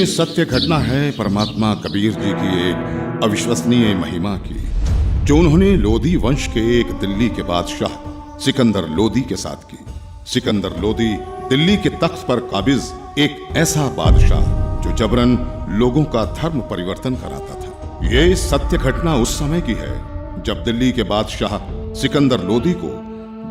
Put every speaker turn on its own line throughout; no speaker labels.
ये सत्य घटना है परमात्मा कबीर जी की एक अविश्वसनीय महिमा की, जो उन्होंने लोधी वंश के एक दिल्ली के बादशाह सिकंदर लोदी के साथ की। सिकंदर लोदी दिल्ली के तख्त पर काबिज एक ऐसा बादशाह जो जबरन लोगों का धर्म परिवर्तन कराता था। ये सत्य घटना उस समय की है जब दिल्ली के बादशाह सिकंदर लोदी को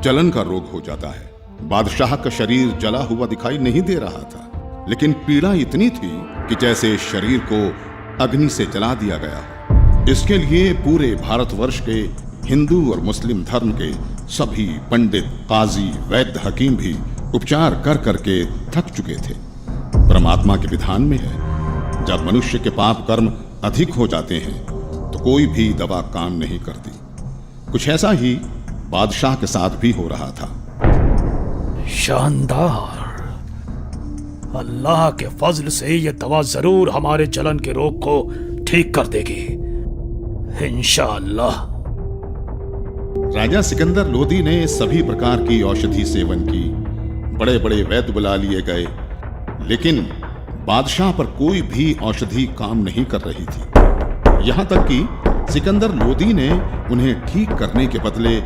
जलन का रोग हो जाता है। बादशाह का शरीर जला हुआ दिखाई नहीं दे रहा था, लेकिन पीड़ा इतनी थी कि जैसे शरीर को अग्नि से जला दिया गया हो। इसके लिए पूरे भारतवर्ष के हिंदू और मुस्लिम धर्म के सभी पंडित, काजी, वैद्य, हकीम भी उपचार कर करके थक चुके थे। परमात्मा के विधान में है, जब मनुष्य के पाप कर्म अधिक हो जाते हैं तो कोई भी दवा काम नहीं करती। कुछ ऐसा ही बादशाह के साथ भी हो रहा था।
शानदार। अल्लाह के फजल से ये दवा जरूर हमारे जलन के रोग को ठीक कर देगी, इंशाअल्लाह।
राजा सिकंदर लोदी ने सभी प्रकार की औषधि सेवन की, बड़े बड़े वैद्य बुला लिए गए, लेकिन बादशाह पर कोई भी औषधि काम नहीं कर रही थी। यहां तक कि सिकंदर लोदी ने उन्हें ठीक करने के बदले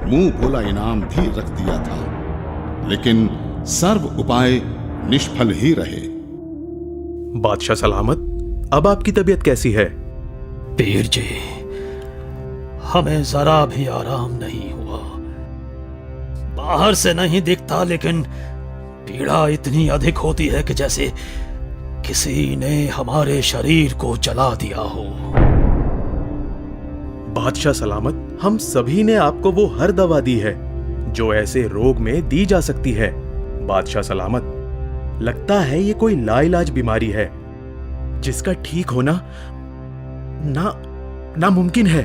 मुंह बोला इनाम भी रख दिया था, लेकिन सर्व उपाय निष्फल ही रहे।
बादशाह सलामत, अब आपकी तबीयत कैसी है?
पीर जी, हमें जरा भी आराम नहीं हुआ। बाहर से नहीं दिखता, लेकिन पीड़ा इतनी अधिक होती है कि जैसे किसी ने हमारे शरीर को जला दिया हो।
बादशाह सलामत, हम सभी ने आपको वो हर दवा दी है जो ऐसे रोग में दी जा सकती है। बादशाह सलामत, लगता है ये कोई लाइलाज बीमारी है जिसका ठीक होना नामुमकिन है।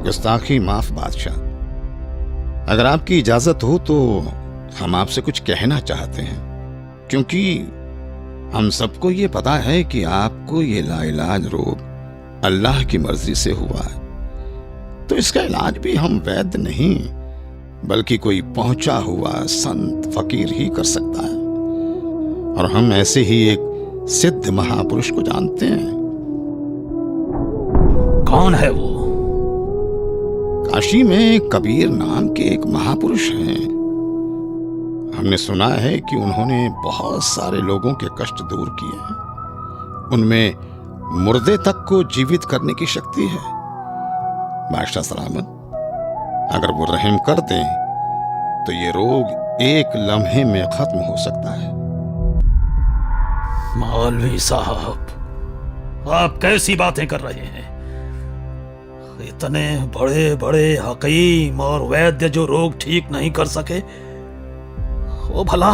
गुस्ताखी माफ बादशाह, अगर आपकी इजाजत हो तो हम आपसे कुछ कहना चाहते हैं, क्योंकि हम सबको ये पता है कि आपको ये लाइलाज रोग अल्लाह की मर्जी से हुआ है, तो इसका इलाज भी हम वैद्य नहीं बल्कि कोई पहुंचा हुआ संत फकीर ही कर सकता है। और हम ऐसे ही एक सिद्ध महापुरुष को जानते हैं।
कौन है वो?
काशी में कबीर नाम के एक महापुरुष हैं। हमने सुना है कि उन्होंने बहुत सारे लोगों के कष्ट दूर किए हैं। उनमें मुर्दे तक को जीवित करने की शक्ति है। बादशाह सलामत, अगर वो रहम कर दें तो ये रोग एक लम्हे में खत्म हो सकता है।
मौलवी साहब, आप कैसी बातें कर रहे हैं? इतने बड़े बड़े हकीम और वैद्य जो रोग ठीक नहीं कर सके, वो भला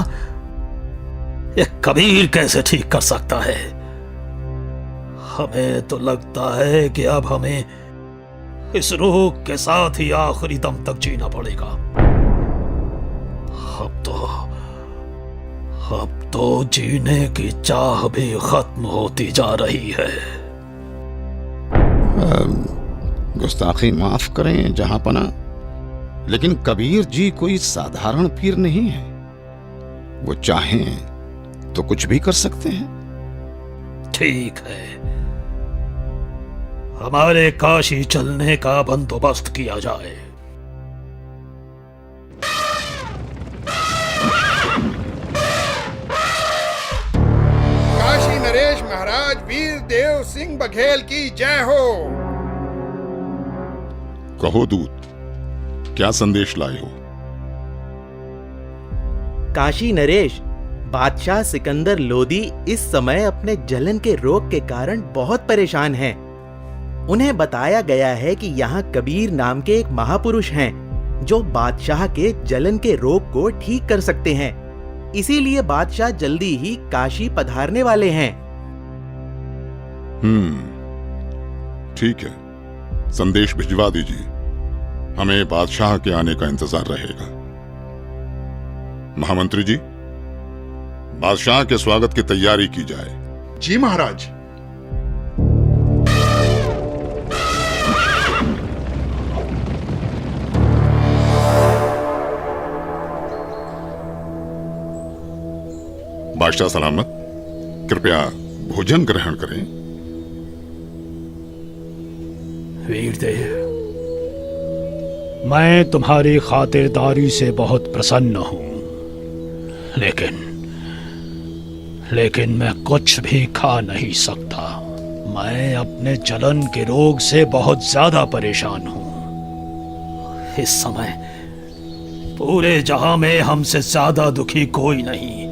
ये कबीर कैसे ठीक कर सकता है? हमें तो लगता है कि अब हमें इस रोग के साथ ही आखिरी दम तक जीना पड़ेगा। अब तो जीने की चाह भी खत्म होती जा रही है।
गुस्ताखी माफ करें जहांपना, लेकिन कबीर जी कोई साधारण पीर नहीं है। वो चाहें तो कुछ भी कर सकते हैं।
ठीक है, हमारे काशी चलने का बंदोबस्त किया जाए।
काशी नरेश महाराज वीर देव सिंह बघेल की जय हो।
कहो दूत, क्या संदेश लाए हो?
काशी नरेश, बादशाह सिकंदर लोदी इस समय अपने जलन के रोग के कारण बहुत परेशान हैं। उन्हें बताया गया है कि यहाँ कबीर नाम के एक महापुरुष हैं जो बादशाह के जलन के रोग को ठीक कर सकते हैं। इसीलिए बादशाह जल्दी ही काशी पधारने वाले हैं।
ठीक है, संदेश भिजवा दीजिए। हमें बादशाह के आने का इंतजार रहेगा। महामंत्री जी, बादशाह के स्वागत की तैयारी की जाए।
जी महाराज।
बादशाह सलामत, कृपया भोजन ग्रहण करें।
वीरदेव, मैं तुम्हारी खातिरदारी से बहुत प्रसन्न हूं, लेकिन मैं कुछ भी खा नहीं सकता। मैं अपने जलन के रोग से बहुत ज्यादा परेशान हूं। इस समय पूरे जहां में हमसे ज्यादा दुखी कोई नहीं।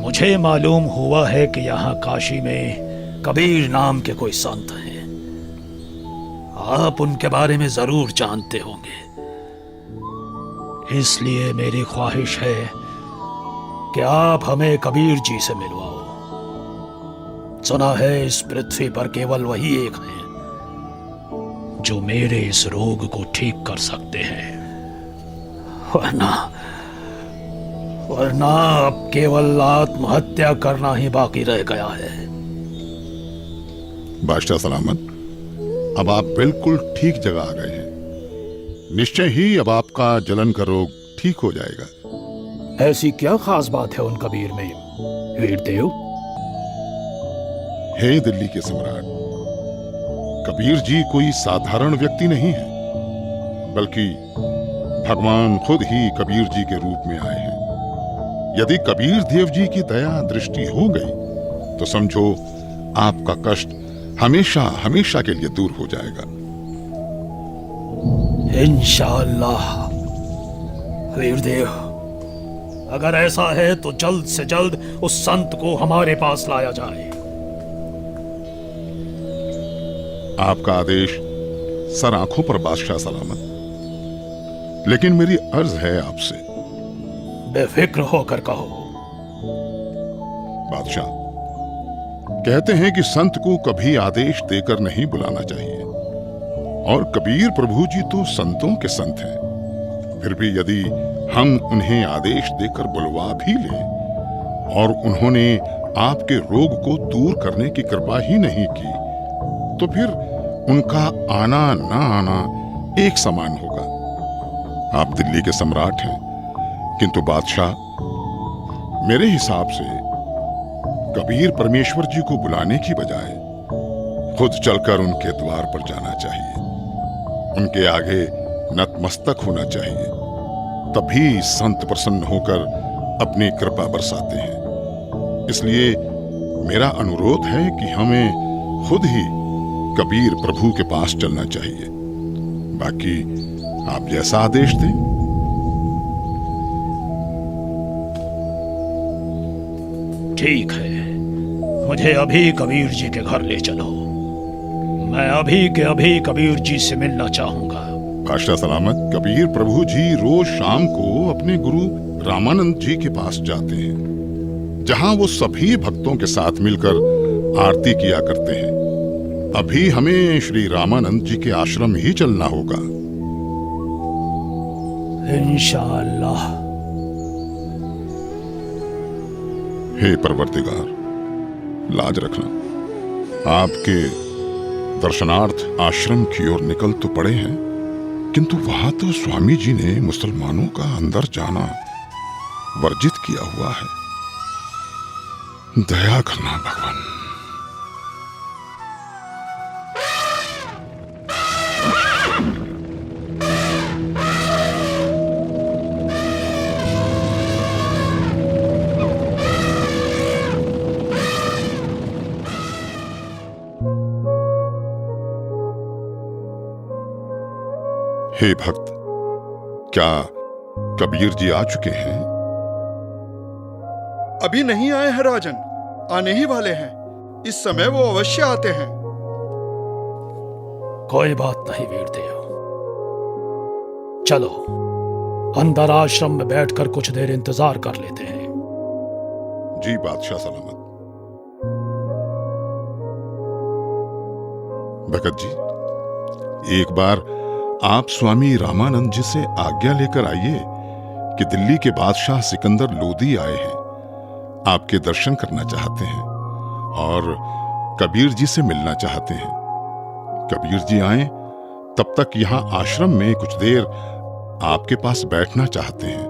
मुझे मालूम हुआ है कि यहाँ काशी में कबीर नाम के कोई संत हैं। आप उनके बारे में जरूर जानते होंगे, इसलिए मेरी ख्वाहिश है कि आप हमें कबीर जी से मिलवाओ। सुना है इस पृथ्वी पर केवल वही एक हैं जो मेरे इस रोग को ठीक कर सकते हैं, वरना अब केवल आत्महत्या करना ही बाकी रह गया है।
बादशाह सलामत, अब आप बिल्कुल ठीक जगह आ गए हैं। निश्चय ही अब आपका जलन का रोग ठीक हो जाएगा।
ऐसी क्या खास बात है उन कबीर में, वीरदेव?
हे दिल्ली के सम्राट, कबीर जी कोई साधारण व्यक्ति नहीं है, बल्कि भगवान खुद ही कबीर जी के रूप में आए हैं। यदि कबीर देव जी की दया दृष्टि हो गई तो समझो आपका कष्ट हमेशा हमेशा के लिए दूर हो जाएगा।
इंशाअल्लाह। वीरदेव, अगर ऐसा है तो जल्द से जल्द उस संत को हमारे पास लाया जाए।
आपका आदेश सर आंखों पर बादशाह सलामत। लेकिन मेरी अर्ज है आपसे।
बेफिक्र होकर कहो।
बादशाह, कहते हैं कि संत को कभी आदेश देकर नहीं बुलाना चाहिए, और कबीर प्रभु जी तो संतों के संत हैं। फिर भी यदि हम उन्हें आदेश देकर बुलवा भी लें और उन्होंने आपके रोग को दूर करने की कृपा ही नहीं की, तो फिर उनका आना ना आना एक समान होगा। आप दिल्ली के सम्राट हैं, किंतु बादशाह, मेरे हिसाब से कबीर परमेश्वर जी को बुलाने की बजाय खुद चलकर उनके द्वार पर जाना चाहिए। उनके आगे नतमस्तक होना चाहिए, तभी संत प्रसन्न होकर अपनी कृपा बरसाते हैं। इसलिए मेरा अनुरोध है कि हमें खुद ही कबीर प्रभु के पास चलना चाहिए। बाकी आप जैसा आदेश दें।
ठीक है, मुझे अभी कबीर जी के घर ले चलो। मैं अभी के अभी कबीर जी से मिलना चाहूंगा।
बादशाह सलामत, कबीर प्रभु जी रोज शाम को अपने गुरु रामानंद जी के पास जाते हैं, जहां वो सभी भक्तों के साथ मिलकर आरती किया करते हैं। अभी हमें श्री रामानंद जी के आश्रम ही चलना होगा।
इंशाअल्लाह।
हे परवरदिगार, लाज रखना। आपके दर्शनार्थ आश्रम की ओर निकल तो पड़े हैं, किंतु वहां तो स्वामी जी ने मुसलमानों का अंदर जाना वर्जित किया हुआ है। दया करना भगवान। हे भक्त, क्या कबीर जी आ चुके हैं?
अभी नहीं आए हैं राजन, आने ही वाले हैं। इस समय वो अवश्य आते हैं।
कोई बात नहीं वीरदेव, चलो अंदर आश्रम में बैठकर कुछ देर इंतजार कर लेते हैं।
जी बादशाह सलामत। भगत जी, एक बार आप स्वामी रामानंद जी से आज्ञा लेकर आइए कि दिल्ली के बादशाह सिकंदर लोदी आए हैं, आपके दर्शन करना चाहते हैं और कबीर जी से मिलना चाहते हैं। कबीर जी आए तब तक यहां आश्रम में कुछ देर आपके पास बैठना चाहते हैं।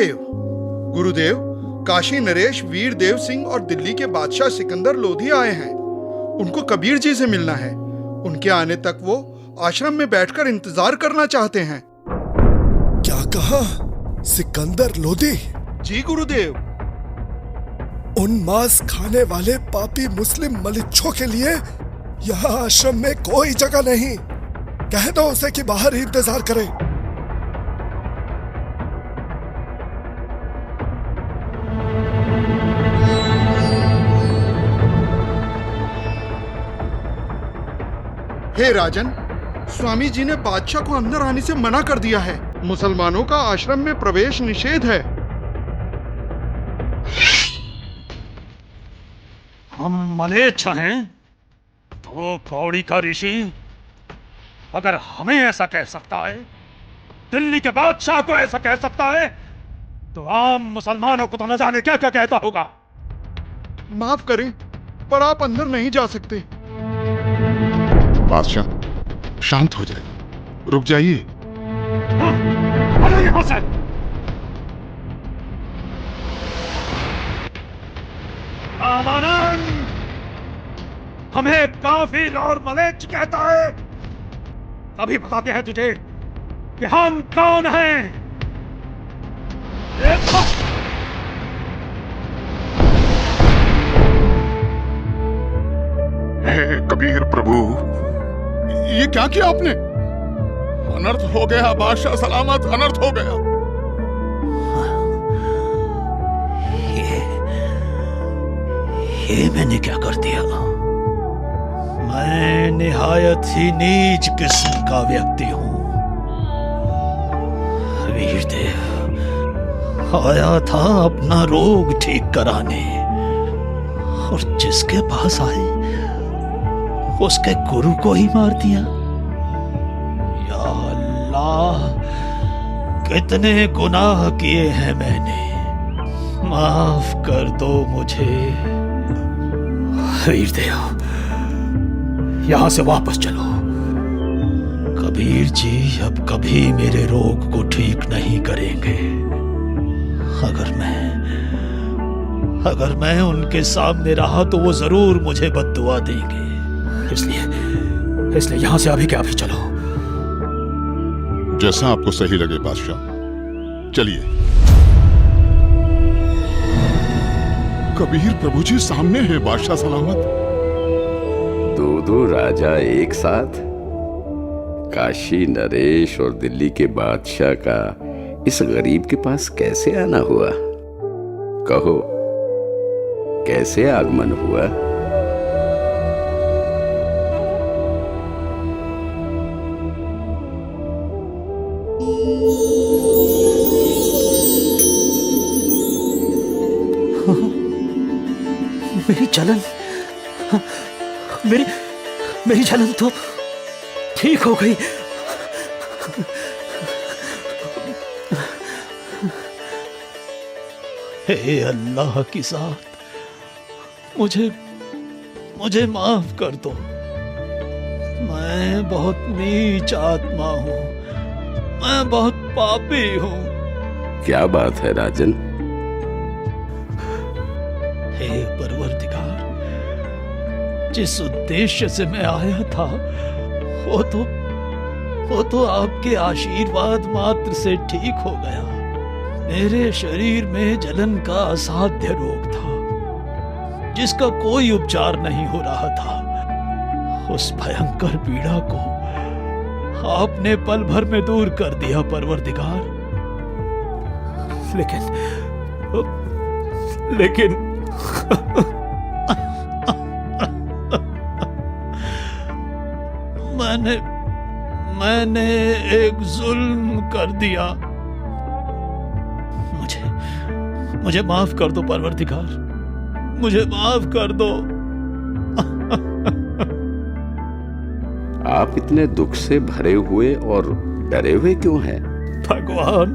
गुरुदेव, गुरुदेव, काशी नरेश वीर देव सिंह और दिल्ली के बादशाह सिकंदर लोधी आए हैं। उनको कबीर जी से मिलना है। उनके आने तक वो आश्रम में बैठकर इंतजार करना चाहते हैं।
क्या कहा? सिकंदर लोधी?
जी गुरुदेव।
उन मांस खाने वाले पापी मुस्लिम मलिच्छों के लिए यहाँ आश्रम में कोई जगह नहीं। कह दो उसे कि बाहर ही इंतजार करे।
हे राजन, स्वामी जी ने बादशाह को अंदर आने से मना कर दिया है। मुसलमानों का आश्रम में प्रवेश निषेध है।
हम मलेच्छ हैं तो पौड़ी का ऋषि अगर हमें ऐसा कह सकता है, दिल्ली के बादशाह को ऐसा कह सकता है, तो आम मुसलमानों को तो न जाने क्या क्या कहता होगा।
माफ करें, पर आप अंदर नहीं जा सकते।
बादशाह, शांत हो जाए, रुक जाइए।
अरे यहां से! आनंद हमें काफिर और मलेच्छ कहता है। अभी बताते हैं तुझे कि हम कौन हैं। देखो!
हे कबीर प्रभु, ये क्या किया आपने? अनर्थ हो गया बादशाह सलामत, अनर्थ हो गया।
ये मैंने क्या कर दिया? मैं निहायत ही नीच किस्म का व्यक्ति हूं। वीरदेव आया था अपना रोग ठीक कराने, और जिसके पास आए उसके गुरु को ही मार दिया। या अल्लाह, कितने गुनाह किए हैं मैंने, माफ कर दो मुझे। वीरदेव, यहां से वापस चलो। कबीर जी अब कभी मेरे रोग को ठीक नहीं करेंगे। अगर मैं उनके सामने रहा तो वो जरूर मुझे बद्दुआ देंगे। इसलिए यहां से अभी के अभी चलो।
जैसा आपको सही लगे बादशाह, चलिए। कबीर प्रभु जी सामने है बादशाह सलामत।
दो राजा एक साथ? काशी नरेश और दिल्ली के बादशाह का इस गरीब के पास कैसे आना हुआ? कहो, कैसे आगमन हुआ?
मेरी जलन, मेरी जलन तो ठीक हो गई। हे अल्लाह की साथ, मुझे माफ कर दो। मैं बहुत नीच आत्मा हूं, मैं बहुत पापी हूं।
क्या बात है राजन?
हे परवरदिगार, जिस उद्देश्य से मैं आया था वो तो आपके आशीर्वाद मात्र से ठीक हो गया। मेरे शरीर में जलन का असाध्य रोग था, जिसका कोई उपचार नहीं हो रहा था। उस भयंकर पीड़ा को आपने पल भर में दूर कर दिया परवरदिगार। लेकिन मैंने एक जुल्म कर दिया। मुझे माफ कर दो परवरदिगार, मुझे माफ कर दो।
आप इतने दुख से भरे हुए और डरे हुए क्यों हैं?
भगवान,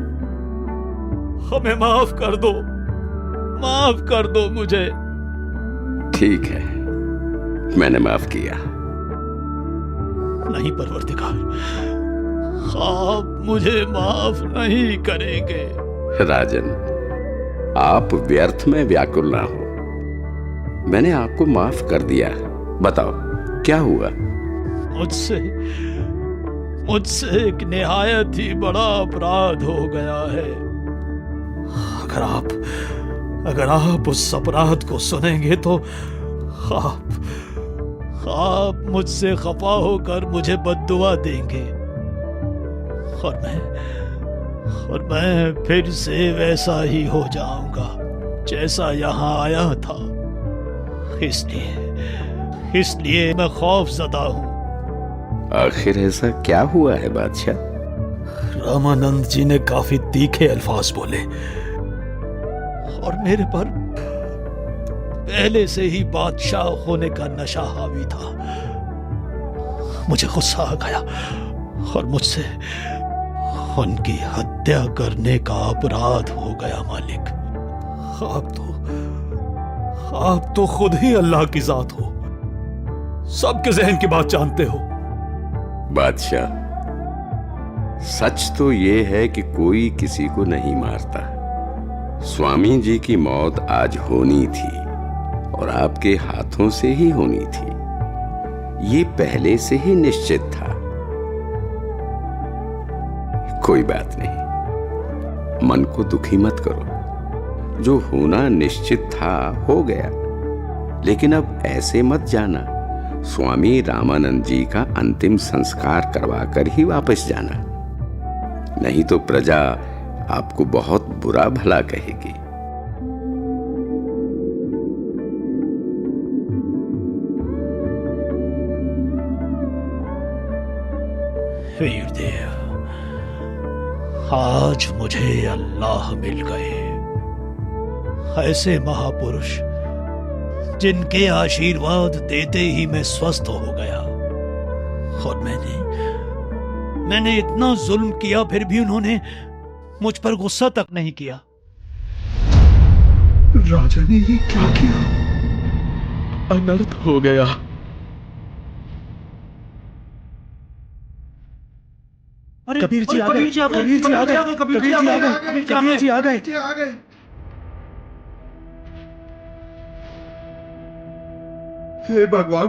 हमें माफ कर दो मुझे।
ठीक है, मैंने माफ किया।
नहीं परवरदिगार, आप मुझे माफ नहीं करेंगे।
राजन, आप व्यर्थ में व्याकुल ना हो। मैंने आपको माफ कर दिया। बताओ क्या हुआ?
मुझसे एक निहायत ही बड़ा अपराध हो गया है। अगर आप उस अपराध को सुनेंगे तो आप मुझसे खफा होकर मुझे बद्दुआ देंगे और मैं फिर से वैसा ही हो जाऊंगा जैसा यहाँ आया था। इसलिए मैं खौफजदा हूँ।
आखिर ऐसा क्या हुआ है बादशाह?
रामानंद जी ने काफी तीखे अल्फाज बोले और मेरे पर पहले से ही बादशाह होने का नशा हावी था। मुझे गुस्सा आ गया और मुझसे उनकी हत्या करने का अपराध हो गया। मालिक, आप तो खुद ही अल्लाह की जात हो, सबके जहन की बात जानते हो।
बादशाह, सच तो ये है कि कोई किसी को नहीं मारता। स्वामी जी की मौत आज होनी थी और आपके हाथों से ही होनी थी, ये पहले से ही निश्चित था। कोई बात नहीं, मन को दुखी मत करो। जो होना निश्चित था हो गया, लेकिन अब ऐसे मत जाना। स्वामी रामानंद जी का अंतिम संस्कार करवाकर ही वापस जाना, नहीं तो प्रजा आपको बहुत बुरा भला कहेगी।
वीरदेव, आज मुझे अल्लाह मिल गए, ऐसे महापुरुष जिनके आशीर्वाद देते ही मैं स्वस्थ हो गया। और मैंने इतना जुल्म किया, फिर भी उन्होंने मुझ पर गुस्सा तक नहीं किया।
राजा ने ये क्या किया?
अनर्थ हो गया। कबीर जी आ गए, कबीर जी आ गए, कबीर जी आ गए, कबीर जी आ गए।
हे भगवान,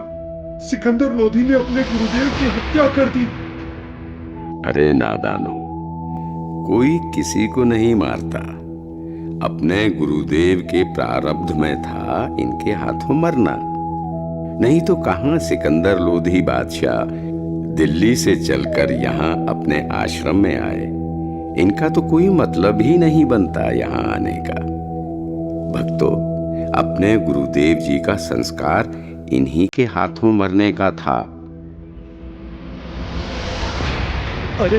सिकंदर लोधी ने अपने गुरुदेव की हत्या कर दी।
अरे नादानो, कोई किसी को नहीं मारता। अपने गुरुदेव के प्रारब्ध में था इनके हाथों मरना, नहीं तो कहां सिकंदर लोधी बादशाह दिल्ली से चलकर यहाँ अपने आश्रम में आए। इनका तो कोई मतलब ही नहीं बनता यहाँ आने का। भक्तों, अपने गुरुदेव जी का संस्कार इन्हीं के हाथों मरने का था।
अरे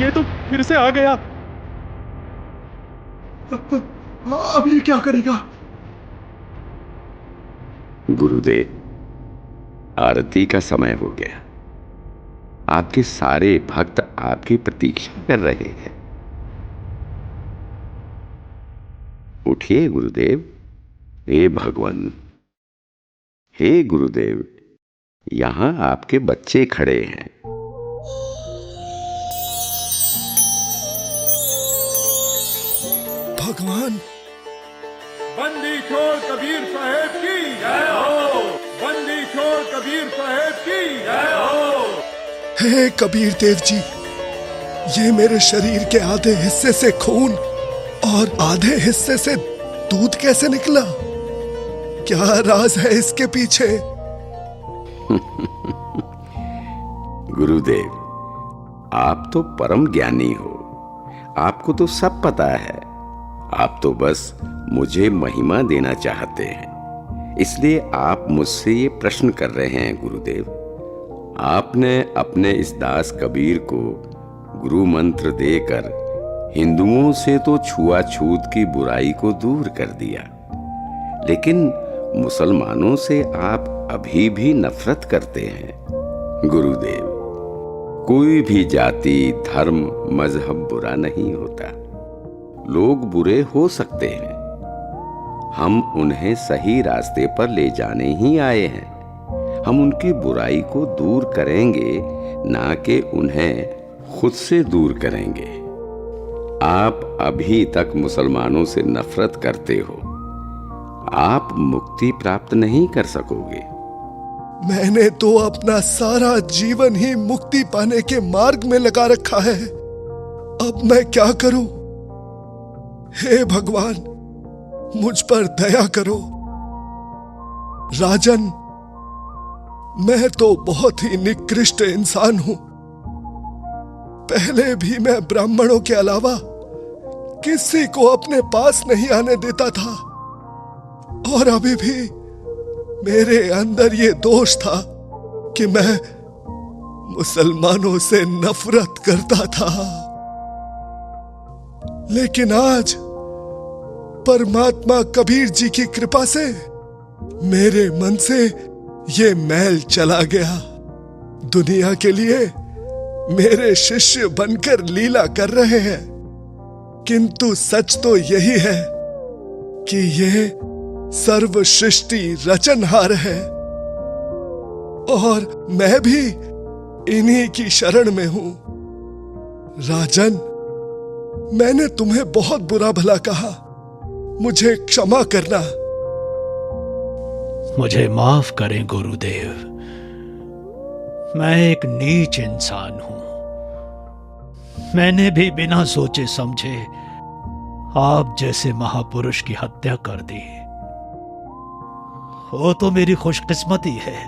ये तो फिर से आ गया।
अब ये क्या करेगा?
गुरुदेव, आरती का समय हो गया। आपके सारे भक्त आपकी प्रतीक्षा कर रहे हैं। उठिए गुरुदेव। हे भगवान, हे गुरुदेव, यहां आपके बच्चे खड़े हैं।
भगवान,
बंदी छोड़ कबीर साहेब की जय हो। बंदी छोड़ कबीर साहेब की जय हो।
हे कबीर देव जी, ये मेरे शरीर के आधे हिस्से से खून और आधे हिस्से से दूध कैसे निकला? क्या राज है इसके पीछे?
गुरुदेव, आप तो परम ज्ञानी हो, आपको तो सब पता है। आप तो बस मुझे महिमा देना चाहते हैं, इसलिए आप मुझसे ये प्रश्न कर रहे हैं। गुरुदेव, आपने अपने इस दास कबीर को गुरु मंत्र देकर हिंदुओं से तो छुआछूत की बुराई को दूर कर दिया, लेकिन मुसलमानों से आप अभी भी नफरत करते हैं। गुरुदेव, कोई भी जाति, धर्म, मजहब बुरा नहीं होता। लोग बुरे हो सकते हैं, हम उन्हें सही रास्ते पर ले जाने ही आए हैं। हम उनकी बुराई को दूर करेंगे, ना कि उन्हें खुद से दूर करेंगे। आप अभी तक मुसलमानों से नफरत करते हो, आप मुक्ति प्राप्त नहीं कर सकोगे।
मैंने तो अपना सारा जीवन ही मुक्ति पाने के मार्ग में लगा रखा है। अब मैं क्या करूं? हे भगवान, मुझ पर दया करो। राजन, मैं तो बहुत ही निकृष्ट इंसान हूं। पहले भी मैं ब्राह्मणों के अलावा किसी को अपने पास नहीं आने देता था, और अभी भी मेरे अंदर ये दोष था कि मैं मुसलमानों से नफरत करता था। लेकिन आज परमात्मा कबीर जी की कृपा से मेरे मन से ये मैल चला गया। दुनिया के लिए मेरे शिष्य बनकर लीला कर रहे हैं, किंतु सच तो यही है कि ये सर्व सृष्टि रचनहार है, और मैं भी इन्हीं की शरण में हूं। राजन, मैंने तुम्हें बहुत बुरा भला कहा, मुझे क्षमा करना।
मुझे माफ करें गुरुदेव, मैं एक नीच इंसान हूं। मैंने भी बिना सोचे समझे आप जैसे महापुरुष की हत्या कर दी। वो तो मेरी खुशकिस्मती है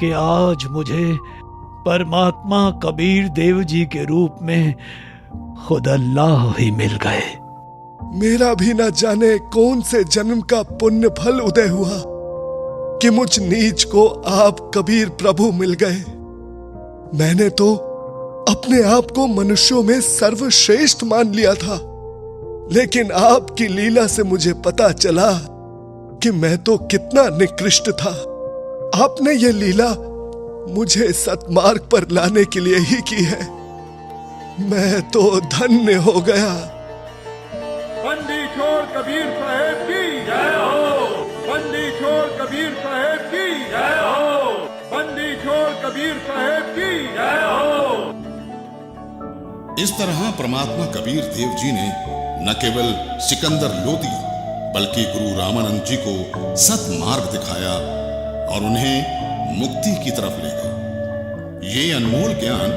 कि आज मुझे परमात्मा कबीर देव जी के रूप में खुद अल्लाह ही मिल गए।
मेरा भी न जाने कौन से जन्म का पुण्य फल उदय हुआ कि मुझ नीच को आप कबीर प्रभु मिल गए। मैंने तो अपने आप को मनुष्यों में सर्वश्रेष्ठ मान लिया था, लेकिन आपकी लीला से मुझे पता चला कि मैं तो कितना निकृष्ट था। आपने ये लीला मुझे सतमार्ग पर लाने के लिए ही की है। मैं तो धन्य हो गया।
बंदी छोड़ कबीर साहेब की जय हो। बंदी छोड़ कबीर साहेब की जय हो। बंदी छोड़ कबीर साहेब की जय हो।
इस तरह परमात्मा कबीर देव जी ने न केवल सिकंदर लोदी बल्कि गुरु रामानंद जी को सतमार्ग दिखाया और उन्हें मुक्ति की तरफ ले गए। ये अनमोल ज्ञान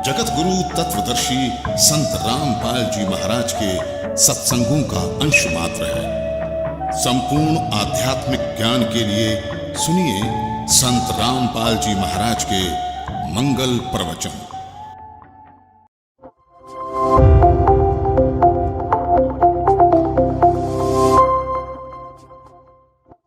जगत गुरु तत्वदर्शी संत रामपाल जी महाराज के सत्संगों का अंश मात्र है। संपूर्ण आध्यात्मिक ज्ञान के लिए सुनिए संत रामपाल जी महाराज के मंगल प्रवचन।